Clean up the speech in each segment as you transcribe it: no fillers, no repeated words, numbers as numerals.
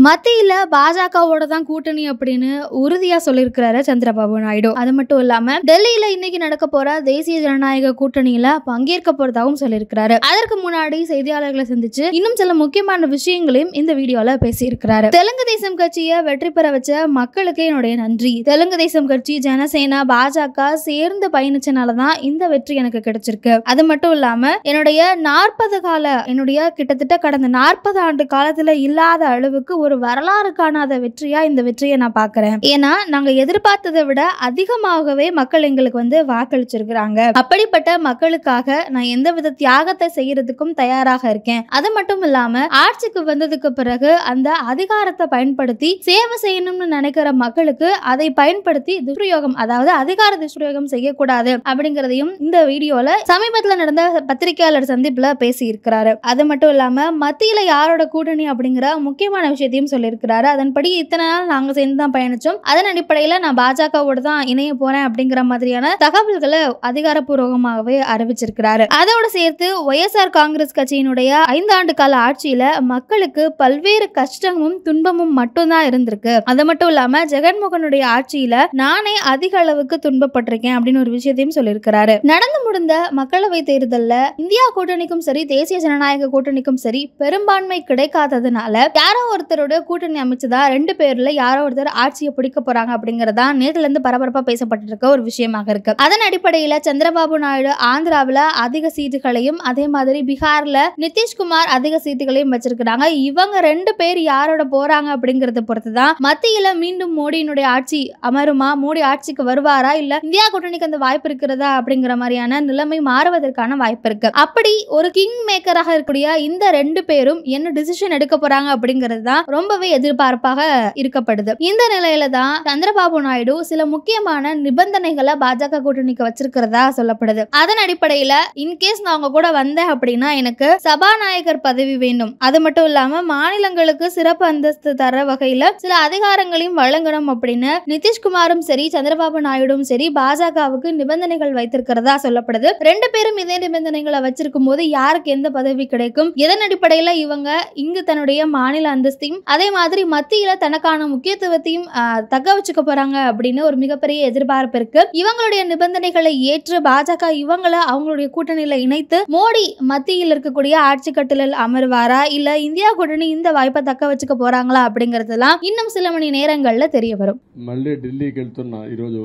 மத்தியில பாஜகவோட தான் கூட்டணி அப்படின்னு உறுதியா சொல்லியிருக்கிறாரு சந்திரபாபு நாயுடு. அது மட்டும் இல்லாம டெல்லியில இன்னைக்கு நடக்க போற தேசிய ஜனநாயக கூட்டணியில பங்கேற்க போறதாகவும் சொல்லியிருக்கிறாரு. அதற்கு முன்னாடி செய்தியாளர்களை சந்திச்சு இன்னும் சில முக்கியமான விஷயங்களையும் இந்த வீடியோல பேசியிருக்கிறாரு. தெலுங்கு தேசம் கட்சியை வெற்றி பெற வச்ச மக்களுக்கு என்னுடைய நன்றி. தெலுங்கு தேசம் கட்சி, ஜனசேனா, பாஜக சேர்ந்து பயணிச்சனாலதான் இந்த வெற்றி எனக்கு கிடைச்சிருக்கு. அது மட்டும் இல்லாம என்னுடைய கிட்டத்தட்ட கடந்த 40 ஆண்டு காலத்துல இல்லாத அளவுக்கு ஒரு வரலாறு காணாத வெற்றியா இந்த வெற்றியை நான் பாக்குறேன். ஏன்னா நாங்க எதிர்பார்த்ததை விட அதிகமாகவே மக்கள் எங்களுக்கு வாக்களிச்சிருக்கிறாங்க. அப்படிப்பட்ட மக்களுக்காக நான் எந்தவித தியாகத்தை செய்யறதுக்கும் தயாராக இருக்கேன். அது மட்டும் இல்லாம ஆட்சிக்கு வந்ததுக்கு பிறகு அந்த அதிகாரத்தை பயன்படுத்தி சேவை செய்யணும்னு நினைக்கிற மக்களுக்கு அதை பயன்படுத்தி துஷ்பிரயோகம், அதாவது அதிகார துஷ்பிரயோகம் செய்யக்கூடாது அப்படிங்கறதையும் இந்த வீடியோல சமீபத்தில் நடந்த பத்திரிகையாளர் சந்திப்புல பேசி இருக்கிறாரு. அது மட்டும் இல்லாம மத்தியில யாரோட கூட்டணி அப்படிங்கிற முக்கியமான விஷயத்தையும் சொல்லியிருக்கிறாரு. அதன்படி இத்தனை நாள் நாங்க சேர்ந்து தான் பயணிச்சோம், அதன் அடிப்படையில நான் பாஜகவோட தான் இணைய போறேன் அப்படிங்கிற மாதிரியான தகவல்களை அதிகாரப்பூர்வமாகவே அறிவிச்சிருக்கிறாரு. அதோட சேர்த்து ஒய்எஸ்ஆர் காங்கிரஸ் கட்சியினுடைய 5 ஆண்டு கால ஆட்சியில மக்களுக்கு பல்வேறு கஷ்டமும் துன்பமும் மட்டும்தான் இருந்திருக்கு. அது மட்டும் இல்லாம ஜெகன்மோகனுடைய ஆட்சியில நானே அதிக அளவுக்கு துன்பப்பட்டிருக்கேன் அப்படின்னு ஒரு விஷயத்தையும் சொல்லியிருக்கிறாரு. நடந்து முடிந்த மக்களவை தேர்தல்ல இந்தியா கூட்டணிக்கும் சரி, தேசிய ஜனநாயக கூட்டணிக்கும் சரி பெரும்பான்மை கிடைக்காததுனால யாரோ ஒருத்தரோட கூட்டணி அமைச்சதா 2 பேர்ல யாரோ ஒருத்தர் ஆட்சியை பிடிக்க போறாங்க அப்படிங்கறதா நேற்றுல இருந்து பரபரப்பா பேசப்பட்டு இருக்க ஒரு விஷயமாக இருக்கு. அதன் அடிப்படையில சந்திரபாபு நாயுடு ஆந்திராவில அதிக சீட்டுகளையும், அதே மாதிரி பீகார்ல நிதிஷ்குமார் அதிக சீட்டுகளையும் வச்சிருக்கிறாங்க. இவங்க 2 பேர் யாரோட போறாங்க அப்படிங்கறத பொறுத்துதான் மத்தியில மீண்டும் மோடியினுடைய ஆட்சி அமருமா, மோடி ஆட்சிக்கு வருவாரா, இல்ல இந்தியா கூட்டணிக்கு அந்த வாய்ப்பு இருக்கிறதா அப்படிங்கிற மாதிரியான நிலைமை மாறுவதற்கான வாய்ப்பு இருக்கு. அப்படி ஒரு கிங் மேக்கராக இருக்கக்கூடிய இந்த 2 பேரும் என்ன டிசிஷன் எடுக்க போறாங்க அப்படிங்கிறது தான் ரொம்பவே எதிர்பார்ப்பாக இருக்கப்படுது. இந்த நிலையில தான் சந்திரபாபு நாயுடு சில முக்கியமான நிபந்தனைகளை பாஜக கூட்டணிக்கு வச்சிருக்கிறதா சொல்லப்படுது. அதன் அடிப்படையில இன்கேஸ் நான் அவங்க கூட வந்தேன் அப்படின்னா எனக்கு சபாநாயகர் பதவி வேண்டும். அது மட்டும் இல்லாம மாநிலங்களுக்கு சிறப்பு அந்தஸ்து தர வகையில சில அதிகாரங்களையும் வழங்கணும் அப்படின்னு நிதிஷ்குமாரும் சரி, சந்திரபாபு நாயுடும் சரி பாஜகவுக்கு நிபந்தனைகள் வைத்திருக்கிறதா சொல்லப்படுது. 2 பேரும் இதே நிபந்தனைகளை வச்சிருக்கும் போது யாருக்கு எந்த பதவி கிடைக்கும், எதன் அடிப்படையில இவங்க இங்கு தன்னுடைய மாநில அந்தஸ்தையும் அதே மாதிரி மத்தியில தனக்கான முக்கியத்துவத்தையும் தக்க வச்சுக்க போறாங்க அப்படின்னு ஒரு மிகப்பெரிய எதிர்பார்ப்பு இருக்கு. இவங்களுடைய நிபந்தனைகளை ஏற்று பாஜக இவங்களை அவங்களுடைய கூட்டணியில இணைத்து மோடி மத்தியில் இருக்கக்கூடிய ஆட்சி கட்டிலில் அமர்வாரா, இல்ல இந்தியா கூட்டணி இந்த வாய்ப்பை தக்க வச்சுக்க போறாங்களா அப்படிங்கறதெல்லாம் இன்னும் சில மணி நேரங்கள்ல தெரிய வரும். మళ్ళీ ఢిల్లీకి వెళ్తున్నా. ఈరోజు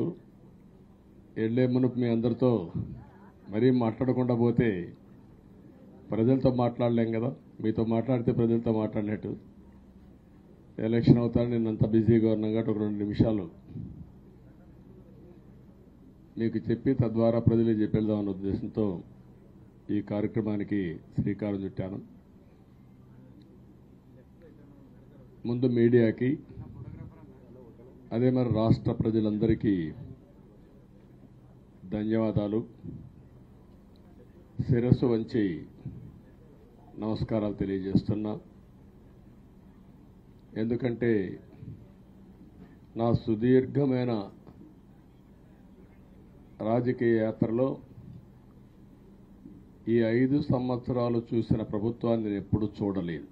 వెళ్ళే మునుపు మీ అందరితో మరీ మాట్లాడకుండా పోతే ప్రజలతో మాట్లాడలేం కదా. మీతో మాట్లాడితే ప్రజలతో మాట్లాడినట్టు. ఎలక్షన్ అవుతాను, నేను అంత బిజీగా ఉన్నాం కాబట్టి ఒక 2 నిమిషాలు మీకు చెప్పి తద్వారా ప్రజలకు చెప్పేద్దామన్న ఉద్దేశంతో ఈ కార్యక్రమానికి శ్రీకారం చుట్టాను. ముందు మీడియాకి, అదే మరి రాష్ట్ర ప్రజలందరికీ ధన్యవాదాలు. శిరస్సు వంచి నమస్కారాలు తెలియజేస్తున్నా. ఎందుకంటే నా సుదీర్ఘమైన రాజకీయ యాత్రలో ఈ 5 సంవత్సరాలు చూసిన ప్రభుత్వాన్ని నేను ఎప్పుడూ చూడలేదు.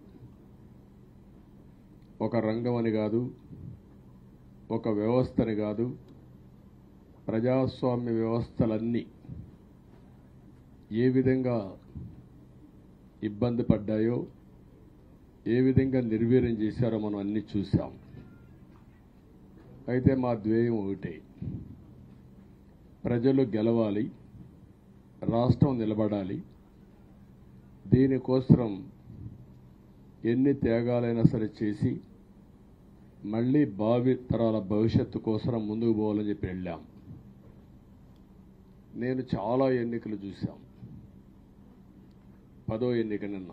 ఒక రంగం అని కాదు, ఒక వ్యవస్థని కాదు, ప్రజాస్వామ్య వ్యవస్థలన్నీ ఏ విధంగా ఇబ్బంది పడ్డాయో, ఏ విధంగా నిర్వీర్యం చేశారో మనం అన్నీ చూసాం. అయితే మా ధ్యేయం ఒకటే, ప్రజలు గెలవాలి, రాష్ట్రం నిలబడాలి. దీనికోసం ఎన్ని త్యాగాలైనా సరే చేసి మళ్ళీ భావి తరాల భవిష్యత్తు కోసం ముందుకు పోవాలని చెప్పి వెళ్ళాం. నేను చాలా ఎన్నికలు చూశాం. 10వ ఎన్నిక నిన్న.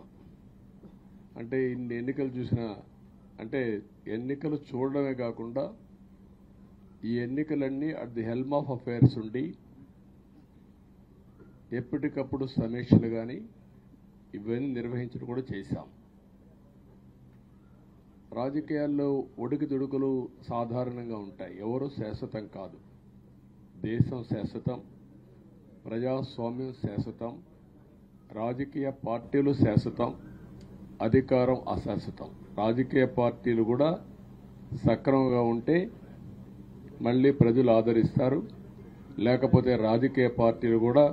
అంటే ఇన్ని ఎన్నికలు చూసినా, అంటే ఎన్నికలు చూడడమే కాకుండా ఈ ఎన్నికలన్నీ at the helm of affairs ఉండి ఎప్పటికప్పుడు సమీక్షలు కానీ ఇవన్నీ నిర్వహించడం కూడా చేశాం. రాజకీయాల్లో ఒడుకుదొడుకులు సాధారణంగా ఉంటాయి. ఎవరు శాశ్వతం కాదు. దేశం శాశ్వతం, ప్రజాస్వామ్యం శాశ్వతం, రాజకీయ పార్టీలు శాశ్వతం, అధికారం అశాశ్వతం. రాజకీయ పార్టీలు కూడా సక్రమంగా ఉంటే మళ్ళీ ప్రజలు ఆదరిస్తారు, లేకపోతే రాజకీయ పార్టీలు కూడా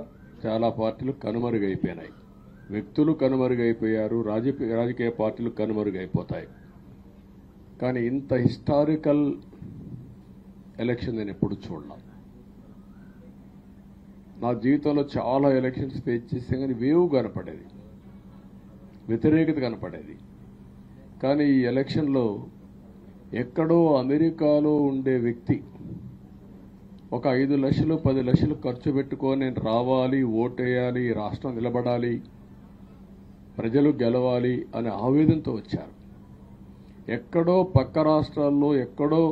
చాలా పార్టీలు కనుమరుగైపోయినాయి. వ్యక్తులు కనుమరుగైపోయారు, రాజకీయ పార్టీలు కనుమరుగైపోతాయి. కానీ ఇంత హిస్టారికల్ ఎలక్షన్ నేను ఎప్పుడు చూడలా. నా జీవితంలో చాలా ఎలక్షన్స్ ఫేస్ చేస్తే కానీ వేవ్ కనపడేది, వ్యతిరేకత కనపడేది. కానీ ఈ ఎలక్షన్లో ఎక్కడో అమెరికాలో ఉండే వ్యక్తి ఒక 5 లక్షలు 10 లక్షలు ఖర్చు పెట్టుకొని నేను రావాలి, ఓటేయాలి, ఈ రాష్ట్రం నిలబడాలి, ప్రజలు గెలవాలి అనే ఆవేదనతో వచ్చారు. ఎక్కడో పక్క రాష్ట్రాల్లో ఎక్కడో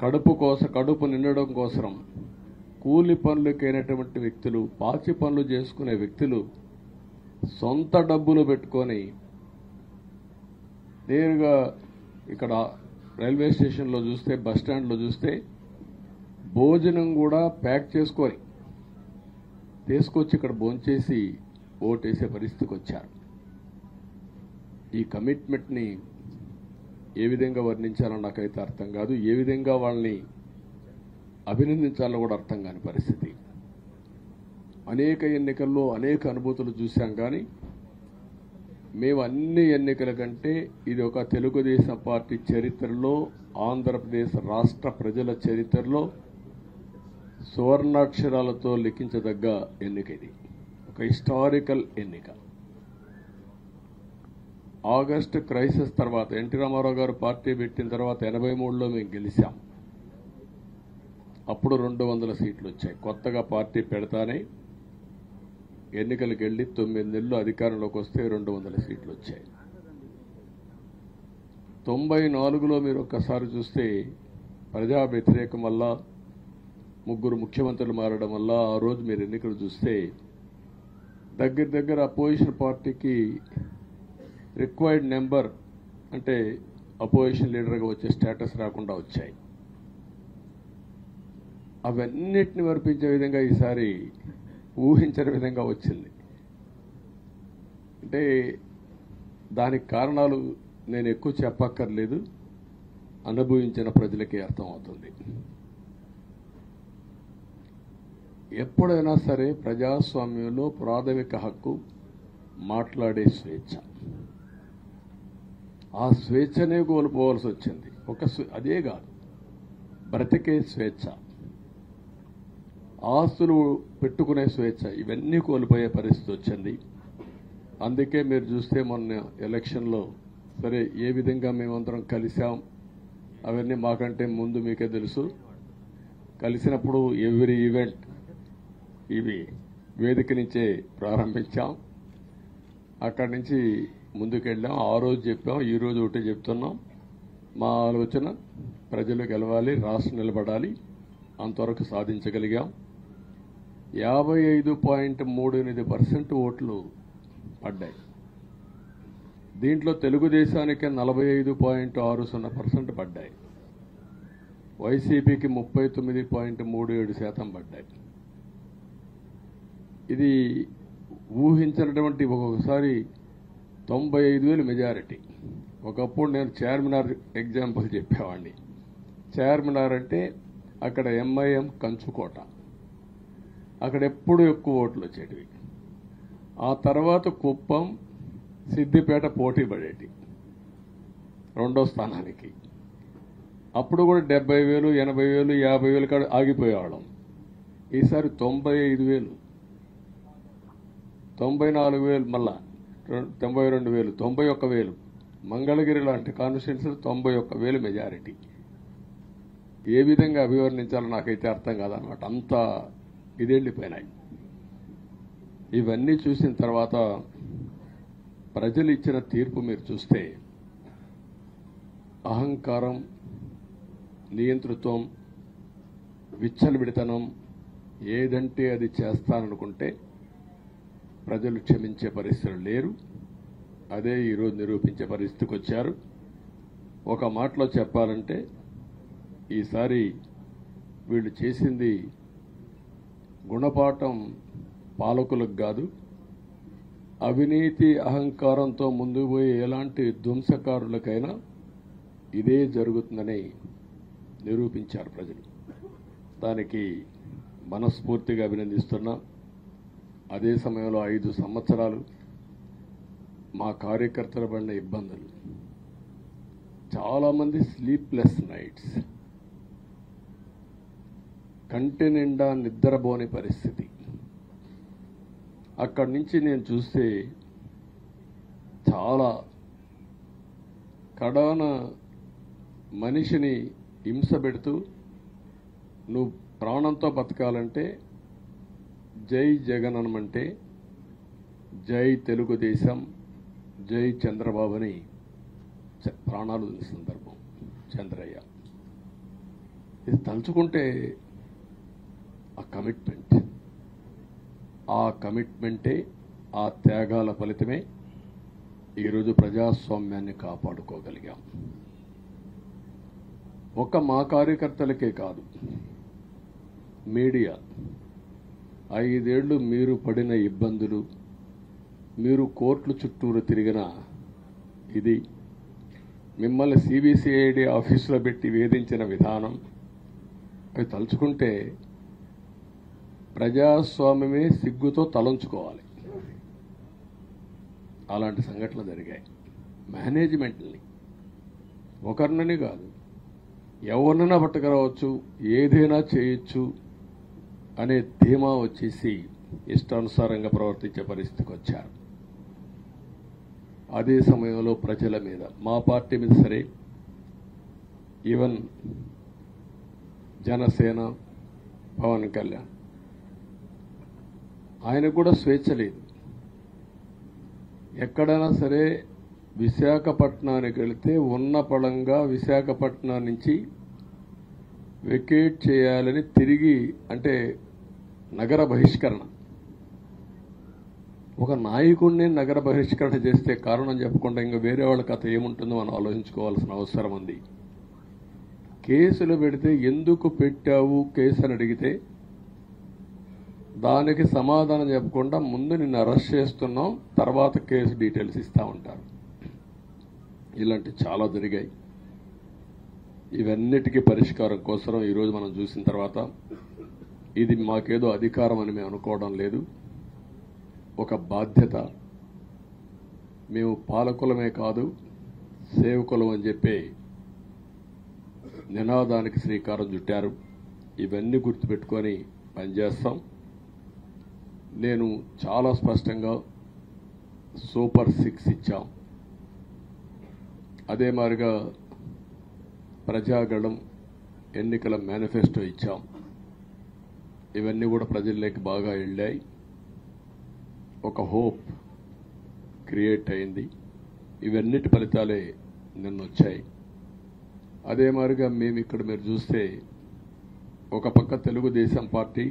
కడుపు నిండడం కోసం కూలి పనులకైనటువంటి వ్యక్తులు, పాచి పనులు చేసుకునే వ్యక్తులు సొంత డబ్బులు పెట్టుకొని నేరుగా ఇక్కడ రైల్వే స్టేషన్లో చూస్తే, బస్ స్టాండ్లో చూస్తే భోజనం కూడా ప్యాక్ చేసుకొని తీసుకొచ్చి ఇక్కడ భోంచేసి ఓటేసే పరిస్థితికి వచ్చారు. ఈ కమిట్మెంట్ని ఏ విధంగా వర్ణించాలో నాకైతే అర్థం కాదు. ఏ విధంగా వాళ్ళని అభినందించాలో కూడా అర్థం కాని పరిస్థితి. అనేక ఎన్నికల్లో అనేక అనుభూతులు చూశాం. కానీ మేము అన్ని ఎన్నికల కంటే ఇది ఒక తెలుగుదేశం పార్టీ చరిత్రలో, ఆంధ్రప్రదేశ్ రాష్ట్ర ప్రజల చరిత్రలో సువర్ణాక్షరాలతో లిఖించదగ్గ ఎన్నిక. ఇది ఒక హిస్టారికల్ ఎన్నిక. ఆగస్టు క్రైసిస్ తర్వాత ఎన్టీ రామారావు గారు పార్టీ పెట్టిన తర్వాత 83లో మేము గెలిచాం. అప్పుడు 200 సీట్లు వచ్చాయి. కొత్తగా పార్టీ పెడతానే ఎన్నికలకు వెళ్ళి 9 నెలలు అధికారంలోకి వస్తే 200 సీట్లు వచ్చాయి. 94లో మీరు ఒక్కసారి చూస్తే ప్రజా వ్యతిరేకం వల్ల 3 ముఖ్యమంత్రులు మారడం వల్ల ఆ రోజు మీరు ఎన్నికలు చూస్తే దగ్గర అపోజిషన్ పార్టీకి రిక్వైర్డ్ నెంబర్ అంటే అపోజిషన్ లీడర్గా వచ్చే స్టేటస్ రాకుండా వచ్చాయి. అవన్నిటిని వర్పించే విధంగా ఈసారి ఊహించని విధంగా వచ్చింది. అంటే దానికి కారణాలు నేను ఎక్కువ చెప్పక్కర్లేదు, అనుభవించిన ప్రజలకే అర్థమవుతుంది. ఎప్పుడైనా సరే ప్రజాస్వామ్యంలో ప్రాథమిక హక్కు మాట్లాడే స్వేచ్ఛ. ఆ స్వేచ్ఛనే కోల్పోవాల్సి వచ్చింది. అదే కాదు, బ్రతికే స్వేచ్ఛ, ఆస్తులు పెట్టుకునే స్వేచ్ఛ, ఇవన్నీ కోల్పోయే పరిస్థితి వచ్చింది. అందుకే మీరు చూస్తే మొన్న ఎలక్షన్లో సరే ఏ విధంగా మేమందరం కలిసాం అవన్నీ మాకంటే ముందు మీకే తెలుసు. కలిసినప్పుడు ఎవ్రీ ఈవెంట్ ఇవి వేదిక నుంచే ప్రారంభించాం. అక్కడి నుంచి ముందుకెళ్ళాం. ఆ రోజు చెప్పాం, ఈ రోజు ఒకటి చెప్తున్నాం. మా ఆలోచన ప్రజలు గెలవాలి, రాష్ట్రం నిలబడాలి. అంతవరకు సాధించగలిగాం. 55.38% ఓట్లు పడ్డాయి. దీంట్లో తెలుగుదేశానికి 45.60% పడ్డాయి. వైసీపీకి 39.37% పడ్డాయి. ఇది ఊహించినటువంటి ఒక్కొక్కసారి 95,000 మెజారిటీ. ఒకప్పుడు నేను చార్మినార్ ఎగ్జాంపుల్ చెప్పేవాడిని. చార్మినార్ అంటే అక్కడ ఎంఐఎం కంచుకోట, అక్కడ ఎప్పుడు ఎక్కువ ఓట్లు వచ్చేటివి. ఆ తర్వాత కుప్పం, సిద్దిపేట పోటీ పడేటి రెండో స్థానానికి. అప్పుడు కూడా 70,000, 80,000, 50,000 కాడ ఆగిపోయేవాళ్ళం. ఈసారి 95,000, 94,000, మళ్ళా 92,000, 91,000. మంగళగిరి లాంటి కాన్స్టిట్యున్సీలు 91,000 మెజారిటీ. ఏ విధంగా అభివర్ణించాలో నాకైతే అర్థం కాదనమాట. అంత ఇదెళ్ళిపోయినాయి. ఇవన్నీ చూసిన తర్వాత ప్రజలు ఇచ్చిన తీర్పు మీరు చూస్తే అహంకారం, నియంతృత్వం, విచ్చలవిడితనం, ఏదంటే అది చేస్తాననుకుంటే ప్రజలు క్షమించే పరిస్థితులు లేరు. అదే ఈరోజు నిరూపించే పరిస్థితికి వచ్చారు. ఒక మాటలో చెప్పాలంటే ఈసారి వీళ్ళు చేసింది గుణపాఠం పాలకులకు కాదు, అవినీతి అహంకారంతో ముందుకు పోయే ఎలాంటి ధ్వంసకారులకైనా ఇదే జరుగుతుందని నిరూపించారు ప్రజలు. దానికి మనస్ఫూర్తిగా అభినందిస్తున్నా. అదే సమయంలో 5 సంవత్సరాలు మా కార్యకర్తల పడిన ఇబ్బందులు, చాలామంది స్లీప్లెస్ నైట్స్, కంటి నిండా నిద్రపోని పరిస్థితి. అక్కడి నుంచి నేను చూస్తే చాలా కడాన మనిషిని హింస పెడుతూ, నువ్వు ప్రాణంతో బతకాలంటే జై జగన్ అనమంటే జై తెలుగుదేశం, జై చంద్రబాబుని ప్రాణాలు ఉన్న సందర్భం చంద్రయ్య. ఇది తలుచుకుంటే ఆ కమిట్మెంటే, ఆ త్యాగాల ఫలితమే ఈరోజు ప్రజాస్వామ్యాన్ని కాపాడుకోగలిగాం. ఒక్క మా కార్యకర్తలకే కాదు, మీడియా 5 ఏళ్లు మీరు పడిన ఇబ్బందులు, మీరు కోర్టుల చుట్టూరు తిరిగిన ఇది, మిమ్మల్ని సిబిసిఐడి ఆఫీసులో పెట్టి వేధించిన విధానం, అవి తలుచుకుంటే ప్రజాస్వామ్యమే సిగ్గుతో తలంచుకోవాలి. అలాంటి సంఘటనలు జరిగాయి. మేనేజ్మెంట్ని ఒకరినని కాదు, ఎవరినైనా పట్టుకురావచ్చు, ఏదైనా చేయొచ్చు అనే ధీమా వచ్చేసి ఇష్టానుసారంగా ప్రవర్తించే పరిస్థితికి వచ్చారు. అదే సమయంలో ప్రజల మీద, మా పార్టీ మీద సరే, ఈవెన్ జనసేన పవన్ కళ్యాణ్, ఆయనకు కూడా స్వేచ్ఛ లేదు. ఎక్కడైనా సరే విశాఖపట్నానికి వెళితే ఉన్న పళంగా విశాఖపట్నం నుంచి వెకేట్ చేయాలని తిరిగి, అంటే నగర బహిష్కరణ, ఒక నాయకుడిని నగర బహిష్కరణ చేస్తే కారణం చెప్పకుండా ఇంకా వేరే వాళ్ళ కథ ఏముంటుందో మనం ఆలోచించుకోవాల్సిన అవసరం ఉంది. కేసులు పెడితే ఎందుకు పెట్టావు కేసు అని అడిగితే దానికి సమాధానం చెప్పకుండా ముందు నిన్ను అరెస్ట్ చేస్తున్నాం, తర్వాత కేసు డీటెయిల్స్ ఇస్తా ఉంటారు. ఇలాంటి చాలా జరిగాయి. ఇవన్నిటికీ పరిష్కారం కోసం ఈరోజు మనం చూసిన తర్వాత, ఇది మాకేదో అధికారం అని మేము అనుకోవడం లేదు, ఒక బాధ్యత. మేము పాలకులమే కాదు సేవకులం అని చెప్పి నినాదానికి శ్రీకారం చుట్టారు. ఇవన్నీ గుర్తుపెట్టుకొని పనిచేస్తాం. నేను చాలా స్పష్టంగా సూపర్ 6 ఇచ్చాం. అదే మాదిరిగా ప్రజాగళం ఎన్నికల మేనిఫెస్టో ఇచ్చాం. ఇవన్నీ కూడా ప్రజల్లోకి బాగా వెళ్ళాయి. ఒక హోప్ క్రియేట్ అయింది. ఇవన్నిటి ఫలితాలే నిన్న వచ్చాయి. అదే మాదిరిగా మేము ఇక్కడ మీరు చూస్తే, ఒక పక్క తెలుగుదేశం పార్టీ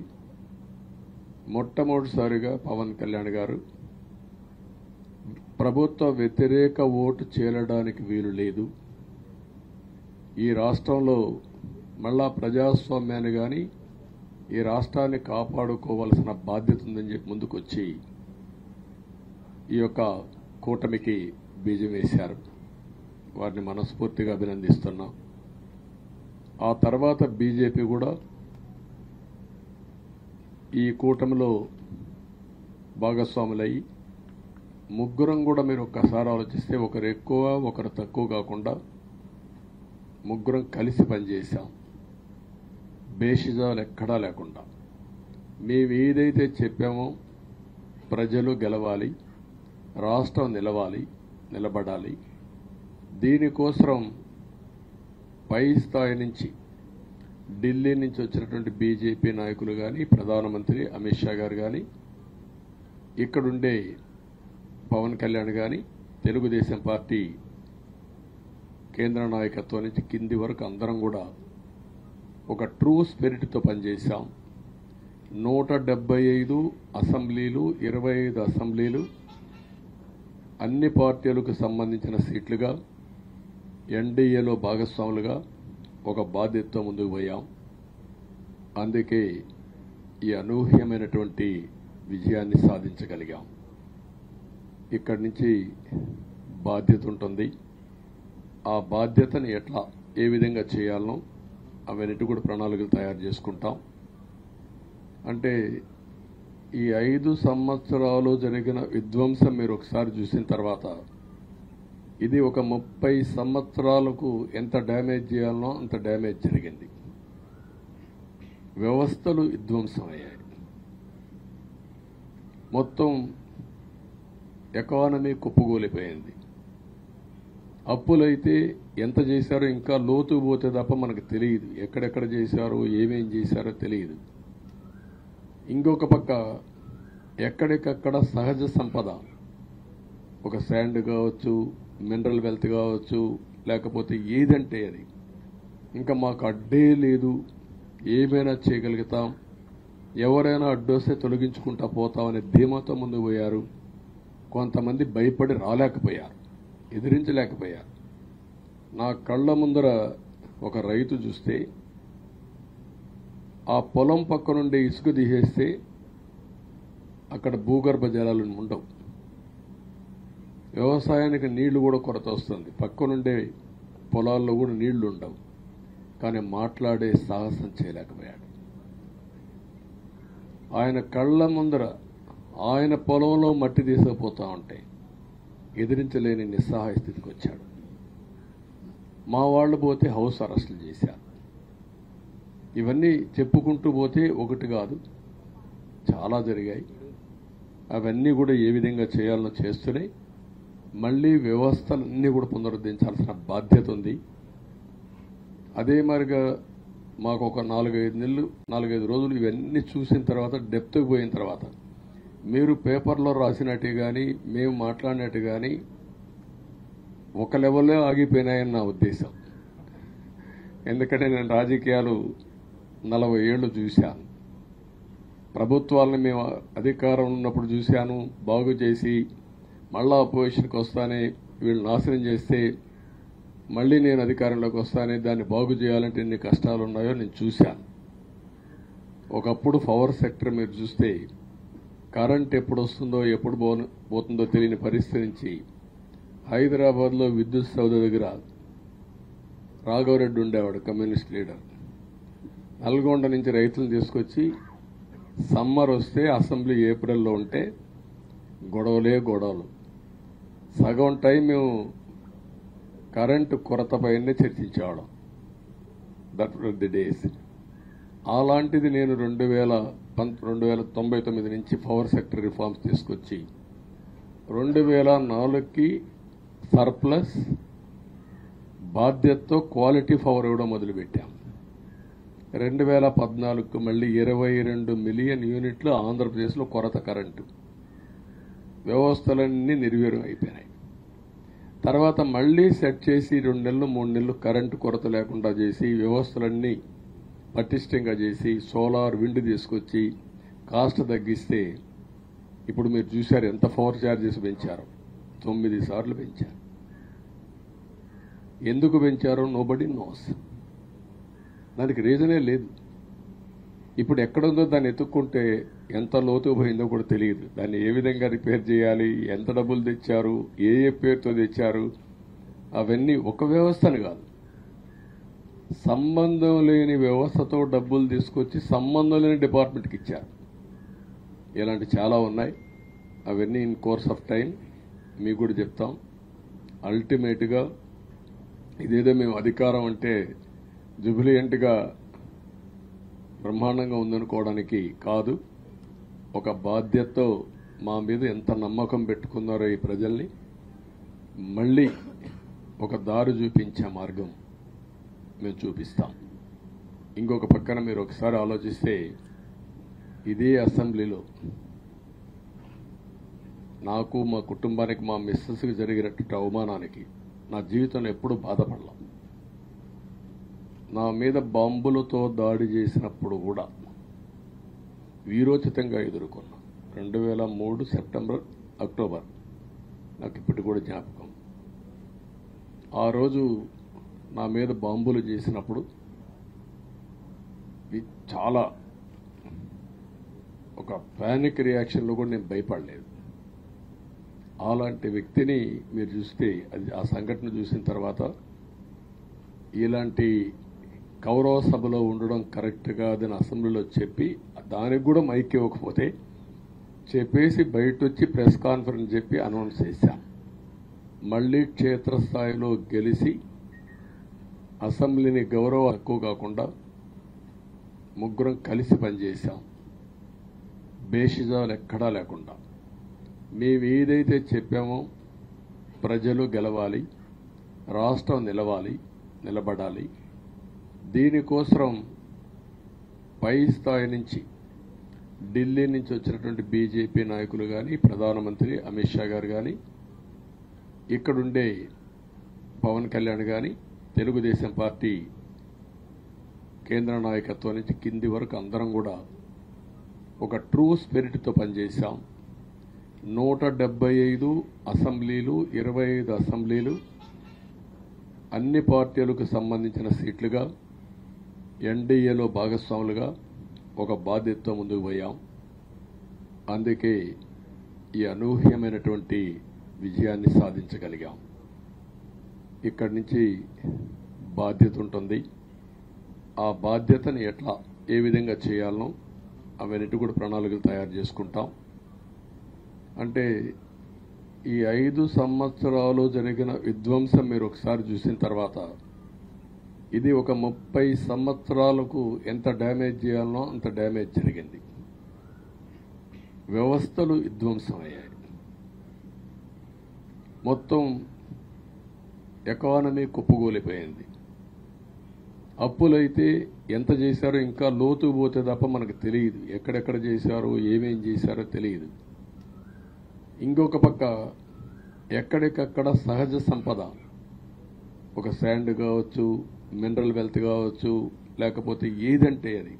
మొట్టమొదటిసారిగా పవన్ కళ్యాణ్ గారు ప్రభుత్వ వ్యతిరేక ఓటు చేరడానికి వీలు లేదు, ఈ రాష్ట్రంలో మళ్ళా ప్రజాస్వామ్యాన్ని కానీ ఈ రాష్ట్రాన్ని కాపాడుకోవాల్సిన బాధ్యత ఉందని చెప్పి ముందుకొచ్చి ఈ యొక్క కూటమికి బీజం వేశారు. వారిని మనస్ఫూర్తిగా అభినందిస్తున్నాం. ఆ తర్వాత బీజేపీ కూడా ఈ కూటమిలో భాగస్వాములయ్యి, ముగ్గురం కూడా మీరు ఒక్కసారి ఆలోచిస్తే ఒకరు ఎక్కువ ఒకరు తక్కువ కాకుండా ముగ్గురం కలిసి పనిచేశాం. భేషజాలు ఎక్కడా లేకుండా మేము ఏదైతే చెప్పామో, ప్రజలు గెలవాలి, రాష్ట్రం నిలబడాలి, దీనికోసం పై స్థాయి నుంచి ఢిల్లీ నుంచి వచ్చినటువంటి బీజేపీ నాయకులు కానీ, ప్రధానమంత్రి అమిత్ షా గారు కానీ, ఇక్కడుండే పవన్ కళ్యాణ్ కానీ, తెలుగుదేశం పార్టీ కేంద్ర నాయకత్వం నుంచి కింది వరకు అందరం కూడా ఒక ట్రూ స్పిరిట్తో పనిచేశాం. 175 అసెంబ్లీలు, 25 అసెంబ్లీలు, అన్ని పార్టీలకు సంబంధించిన సీట్లుగా ఎన్డీఏలో భాగస్వాములుగా ఒక బాధ్యతతో ముందుకు పోయాం. అందుకే ఈ అనూహ్యమైనటువంటి విజయాన్ని సాధించగలిగాం. ఇక్కడి నుంచి బాధ్యత ఉంటుంది. ఆ బాధ్యతని ఎట్లా ఏ విధంగా చేయాలనో అవన్నిటి కూడా ప్రణాళికలు తయారు చేసుకుంటాం. అంటే ఈ 5 సంవత్సరాలు జరిగిన విధ్వంసం మీరు ఒకసారి చూసిన తర్వాత ఇది ఒక 30 సంవత్సరాలకు ఎంత డ్యామేజ్ చేయాలనో అంత డ్యామేజ్ జరిగింది. వ్యవస్థలు విధ్వంసం అయ్యాయి. మొత్తం ఎకానమీ కుప్పగూలిపోయింది. అప్పులైతే ఎంత చేశారో ఇంకా లోతు పోతే తప్ప మనకు తెలియదు. ఎక్కడెక్కడ చేశారో ఏమేం చేశారో తెలియదు. ఇంకొక పక్క ఎక్కడికక్కడ సహజ సంపద, ఒక శాండ్ కావచ్చు, మినరల్ వెల్త్ కావచ్చు, లేకపోతే ఏదంటే అది, ఇంకా మాకు అడ్డే లేదు, ఏమైనా చేయగలుగుతాం, ఎవరైనా అడ్డొస్తే తొలగించుకుంటా పోతామనే ధీమాతో ముందుకు పోయారు. కొంతమంది భయపడి రాలేకపోయారు, ఎదిరించలేకపోయారు. నా కళ్ళ ముందర ఒక రైతు చూస్తే ఆ పొలం పక్క నుండి ఇసుక తీసేస్తే అక్కడ భూగర్భ జలాలు ఉండవు. వ్యవసాయానికి నీళ్లు కూడా కొరత వస్తుంది. పక్క నుండే పొలాల్లో కూడా నీళ్లు ఉండవు. కానీ మాట్లాడే సాహసం చేయలేకపోయాడు. ఆయన కళ్ళ ముందర ఆయన పొలంలో మట్టి తీసుకుపోతా ఉంటే ఎదిరించలేని నిస్సహాయ స్థితికి వచ్చాడు. మా వాళ్ళు పోతే హౌస్ అరెస్టులు చేశారు. ఇవన్నీ చెప్పుకుంటూ పోతే ఒకటి కాదు, చాలా జరిగాయి. అవన్నీ కూడా ఏ విధంగా చేయాలనో చేస్తూనే మళ్ళీ వ్యవస్థలన్నీ కూడా పునరుద్ధరించాల్సిన బాధ్యత ఉంది. అదే మరిగా మాకు ఒక 4-5 రోజులు ఇవన్నీ చూసిన తర్వాత డెప్త్కి పోయిన తర్వాత మీరు పేపర్లో రాసినట్టు కానీ మేము మాట్లాడినట్టు కానీ ఒక లెవెల్లో ఆగిపోయినాయని నా ఉద్దేశం. ఎందుకంటే నేను రాజకీయాలు 40 ఏళ్ళు చూశాను. ప్రభుత్వాలను మేము అధికారం ఉన్నప్పుడు చూశాను, బాగు చేసి మళ్ళా అపోజిషన్కి వస్తానే వీళ్ళు నాశనం చేస్తే మళ్ళీ నేను అధికారంలోకి వస్తానే దాన్ని బాగు చేయాలంటే ఎన్ని కష్టాలు ఉన్నాయో నేను చూశాను. ఒకప్పుడు పవర్ సెక్టర్ మీరు చూస్తే కరెంట్ ఎప్పుడు వస్తుందో ఎప్పుడు పోతుందో తెలియని పరిస్థితి నుంచి హైదరాబాద్లో విద్యుత్ సౌధ దగ్గర రాఘవరెడ్డి ఉండేవాడు, కమ్యూనిస్ట్ లీడర్. నల్గొండ నుంచి రైతులను తీసుకొచ్చి సమ్మర్ వస్తే అసెంబ్లీ ఏప్రిల్లో ఉంటే గొడవలు. సగం టైం మేము కరెంటు కొరతపైనే చర్చించేవాళ్ళం. That were the days. అలాంటిది నేను 1999 నుంచి పవర్ సెక్టర్ రిఫార్మ్స్ తీసుకొచ్చి 2004కి సర్ప్లస్ బాధ్యతతో క్వాలిటీ పవర్ ఇవ్వడం మొదలుపెట్టాం. 2014కు మళ్ళీ 22 మిలియన్ యూనిట్లు ఆంధ్రప్రదేశ్లో కొరత కరెంటు. వ్యవస్థలన్నీ నిర్వీర్యం అయిపోయినాయి. తర్వాత మళ్ళీ సెట్ చేసి 2 నెలలు 3 నెలలు కరెంటు కొరత లేకుండా చేసి వ్యవస్థలన్నీ పటిష్టంగా చేసి సోలార్ విండ్ తీసుకొచ్చి కాస్ట్ తగ్గిస్తే ఇప్పుడు మీరు చూశారు ఎంత పవర్ ఛార్జెస్ పెంచారు. 9 సార్లు పెంచారు. ఎందుకు పెంచారో నోబడీ నోస్. దానికి రీజనే లేదు. ఇప్పుడు ఎక్కడుందో దాన్ని ఎత్తుక్కుంటే ఎంత లోతు పోయిందో కూడా తెలియదు. దాన్ని ఏ విధంగా రిపేర్ చేయాలి, ఎంత డబ్బులు తెచ్చారు, ఏ పేరుతో తెచ్చారు, అవన్నీ ఒక వ్యవస్థను కాదు, సంబంధం లేని వ్యవస్థతో డబ్బులు తీసుకొచ్చి సంబంధం లేని డిపార్ట్మెంట్కి ఇచ్చారు. ఇలాంటి చాలా ఉన్నాయి. అవన్నీ ఇన్ కోర్స్ ఆఫ్ టైం మీకు కూడా చెప్తాం. అల్టిమేట్గా ఇదేదో మేము అధికారం అంటే జుబిలియంట్గా బ్రహ్మాండంగా ఉందనుకోవడానికి కాదు. ఒక బాధ్యతతో మా మీద ఎంత నమ్మకం పెట్టుకున్నారో ఈ ప్రజల్ని మళ్ళీ ఒక దారి చూపించే మార్గం మేము చూపిస్తాం. ఇంకొక పక్కన మీరు ఒకసారి ఆలోచిస్తే ఇదే అసెంబ్లీలో నాకు మా కుటుంబానికి మా మిస్సెస్కి జరిగినటువంటి అవమానానికి నా జీవితంలో ఎప్పుడూ బాధపడలా. నా మీద బాంబులతో దాడి చేసినప్పుడు కూడా వీరోచితంగా ఎదుర్కొన్నా. 2003 సెప్టెంబర్ అక్టోబర్ నాకు ఇప్పటికి కూడా జ్ఞాపకం. ఆ రోజు నా మీద బాంబులు చేసినప్పుడు చాలా ఒక పానిక్ రియాక్షన్లో కూడా నేను భయపడలేదు. అలాంటి వ్యక్తిని మీరు చూస్తే అది ఆ సంఘటన చూసిన తర్వాత ఇలాంటి కౌరవ సభలో ఉండడం కరెక్ట్ కాదని అసెంబ్లీలో చెప్పి దానికి కూడా మైక్ ఇవ్వకపోతే చెప్పేసి బయట వచ్చి ప్రెస్ కాన్ఫరెన్స్ చెప్పి అనౌన్స్ చేశాం. మళ్లీ క్షేత్రస్థాయిలో గెలిచి అసెంబ్లీని గౌరవ హక్కు కాకుండా ముగ్గురం కలిసి పనిచేశాం. బేషిజాలు ఎక్కడా లేకుండా మేము ఏదైతే చెప్పామో ప్రజలు గెలవాలి, రాష్ట్రం నిలబడాలి, దీనికోసం పై స్థాయి నుంచి ఢిల్లీ నుంచి వచ్చినటువంటి బీజేపీ నాయకులు కానీ, ప్రధానమంత్రి అమిత్ షా గారు కానీ, ఇక్కడుండే పవన్ కళ్యాణ్ కానీ, తెలుగుదేశం పార్టీ కేంద్ర నాయకత్వం నుంచి కింది వరకు అందరం కూడా ఒక ట్రూ స్పిరిట్తో పనిచేశాం. 175 అసెంబ్లీలు, 25 అసెంబ్లీలు అన్ని పార్టీలకు సంబంధించిన సీట్లుగా ఎన్డీఏలో భాగస్వాములుగా ఒక బాధ్యతతో ముందుకు పోయాం. అందుకే ఈ అనూహ్యమైనటువంటి విజయాన్ని సాధించగలిగాం. ఇక్కడి నుంచి బాధ్యత ఉంటుంది. ఆ బాధ్యతని ఏ విధంగా చేయాలనో అవన్నిటి కూడా ప్రణాళికలు తయారు చేసుకుంటాం. అంటే ఈ 5 సంవత్సరాలు జరిగిన విధ్వంసం మీరు ఒకసారి చూసిన తర్వాత ఇది ఒక 30 సంవత్సరాలకు ఎంత డ్యామేజ్ చేయాలనో అంత డ్యామేజ్ జరిగింది. వ్యవస్థలు విధ్వంసమయ్యాయి. మొత్తం ఎకానమీ కుప్పగూలిపోయింది. అప్పులైతే ఎంత చేశారో ఇంకా లోతు పోతే తప్ప మనకు తెలియదు. ఎక్కడెక్కడ చేశారో ఏమేం చేశారో తెలియదు. ఇంకొక పక్క ఎక్కడికక్కడ సహజ సంపద, ఒక శాండ్ కావచ్చు, మినరల్ వెల్త్ కావచ్చు, లేకపోతే ఏదంటే అది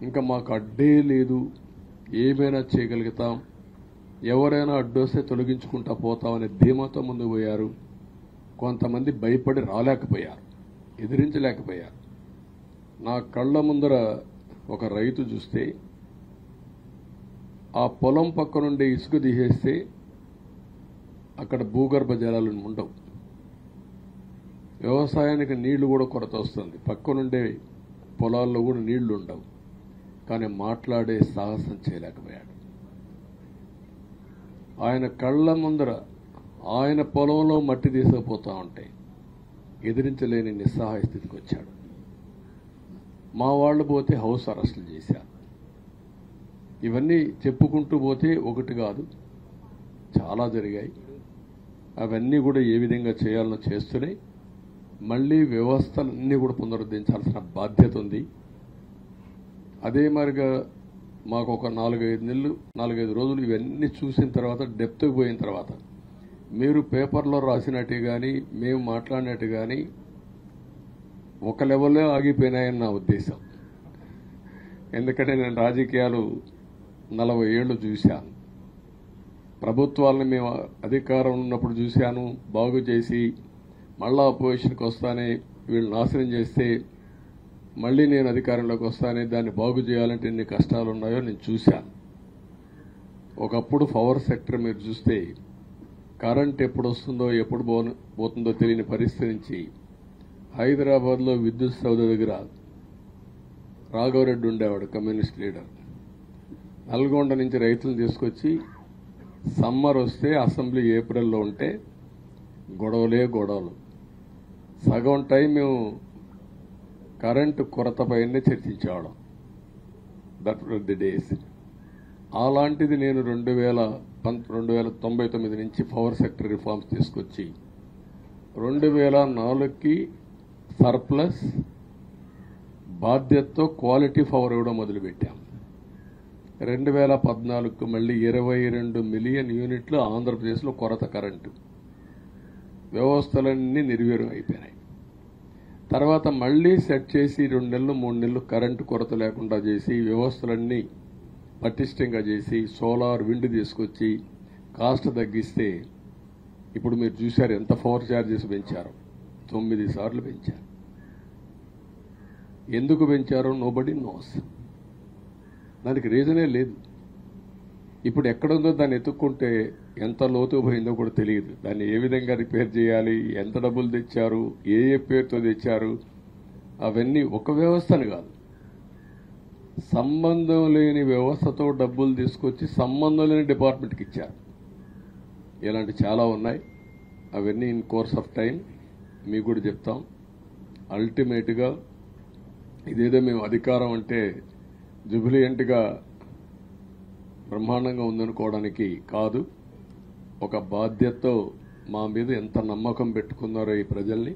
ఇంకా మాకు అడ్డే లేదు, ఏమైనా చేయగలుగుతాం, ఎవరైనా అడ్డొస్తే తొలగించుకుంటా పోతామనే ధీమాతో ముందుకు పోయారు. కొంతమంది భయపడి రాలేకపోయారు, ఎదిరించలేకపోయారు. నా కళ్ళ ముందర ఒక రైతు చూస్తే ఆ పొలం పక్క నుండి ఇసుక తీసేస్తే అక్కడ భూగర్భ జలాలు ఉండవు. వ్యవసాయానికి నీళ్లు కూడా కొరత వస్తుంది. పక్క నుండే పొలాల్లో కూడా నీళ్లు ఉండవు. కానీ మాట్లాడే సాహసం చేయలేకపోయాడు. ఆయన కళ్ళ ముందర ఆయన పొలంలో మట్టి తీసుకుపోతా ఉంటే ఎదిరించలేని నిస్సహాయ స్థితికి వచ్చాడు. మా వాళ్ళు పోతే హౌస్ అరెస్టులు చేశారు. ఇవన్నీ చెప్పుకుంటూ పోతే ఒకటి కాదు, చాలా జరిగాయి. అవన్నీ కూడా ఏ విధంగా చేయాలనో చేస్తూనే మళ్లీ వ్యవస్థలన్నీ కూడా పునరుద్ధరించాల్సిన బాధ్యత ఉంది. అదే మరిగా మాకు ఒక 4-5 రోజులు ఇవన్నీ చూసిన తర్వాత, డెప్త్కి పోయిన తర్వాత, మీరు పేపర్లో రాసినట్టు కానీ మేము మాట్లాడినట్టు కానీ ఒక లెవెల్లో ఆగిపోయినాయని నా ఉద్దేశం. ఎందుకంటే నేను రాజకీయాలు 40 ఏళ్లు చూశాను. ప్రభుత్వాలను మేము అధికారం ఉన్నప్పుడు చూశాను, బాగు చేసి మళ్ళా అపోజిషన్కి వస్తానే వీళ్ళు నాశనం చేస్తే మళ్ళీ నేను అధికారంలోకి వస్తానే దాన్ని బాగు చేయాలంటే ఎన్ని కష్టాలు ఉన్నాయో నేను చూశాను. ఒకప్పుడు పవర్ సెక్టర్ మీరు చూస్తే కరెంట్ ఎప్పుడు వస్తుందో ఎప్పుడు పోతుందో తెలియని పరిస్థితి నుంచి హైదరాబాద్లో విద్యుత్ సౌధ దగ్గర రాఘవరెడ్డి ఉండేవాడు, కమ్యూనిస్ట్ లీడర్. నల్గొండ నుంచి రైతులను తీసుకొచ్చి సమ్మర్ వస్తే అసెంబ్లీ ఏప్రిల్లో ఉంటే గొడవలు సగం టైం మేము కరెంటు కొరత పైనే చర్చించేవాళ్ళం. That were the days. అలాంటిది నేను 1999 నుంచి పవర్ సెక్టర్ రిఫార్మ్స్ తీసుకొచ్చి 2004కి సర్ప్లస్ బాధ్యతతో క్వాలిటీ పవర్ ఇవ్వడం మొదలుపెట్టాం. 2014కు మళ్ళీ 22 మిలియన్ యూనిట్లు ఆంధ్రప్రదేశ్లో కొరత కరెంటు. వ్యవస్థలన్నీ నిర్వీర్యం అయిపోయినాయి. తర్వాత మళ్లీ సెట్ చేసి 2 నెలలు 3 నెలలు కరెంటు కొరత లేకుండా చేసి వ్యవస్థలన్నీ పటిష్టంగా చేసి సోలార్ విండ్ తీసుకొచ్చి కాస్ట్ తగ్గిస్తే ఇప్పుడు మీరు చూశారు ఎంత పవర్ ఛార్జెస్ పెంచారు. 9 సార్లు పెంచారు. ఎందుకు పెంచారో నోబడీ నోస్. దానికి రీజనే లేదు. ఇప్పుడు ఎక్కడుందో దాన్ని ఎత్తుక్కుంటే ఎంత లోతు పోయిందో కూడా తెలియదు. దాన్ని ఏ విధంగా రిపేర్ చేయాలి, ఎంత డబ్బులు తెచ్చారు, ఏ పేరుతో తెచ్చారు, అవన్నీ ఒక వ్యవస్థను కాదు, సంబంధం లేని వ్యవస్థతో డబ్బులు తీసుకొచ్చి సంబంధం లేని డిపార్ట్మెంట్కి ఇచ్చారు. ఇలాంటి చాలా ఉన్నాయి. అవన్నీ ఇన్ కోర్స్ ఆఫ్ టైం మీకు కూడా చెప్తాం. అల్టిమేట్గా ఇదేదో మేము అధికారం అంటే జుబిలియంట్గా బ్రహ్మాండంగా ఉందనుకోవడానికి కాదు. ఒక బాధ్యతతో మా మీద ఎంత నమ్మకం పెట్టుకున్నారో ఈ ప్రజల్ని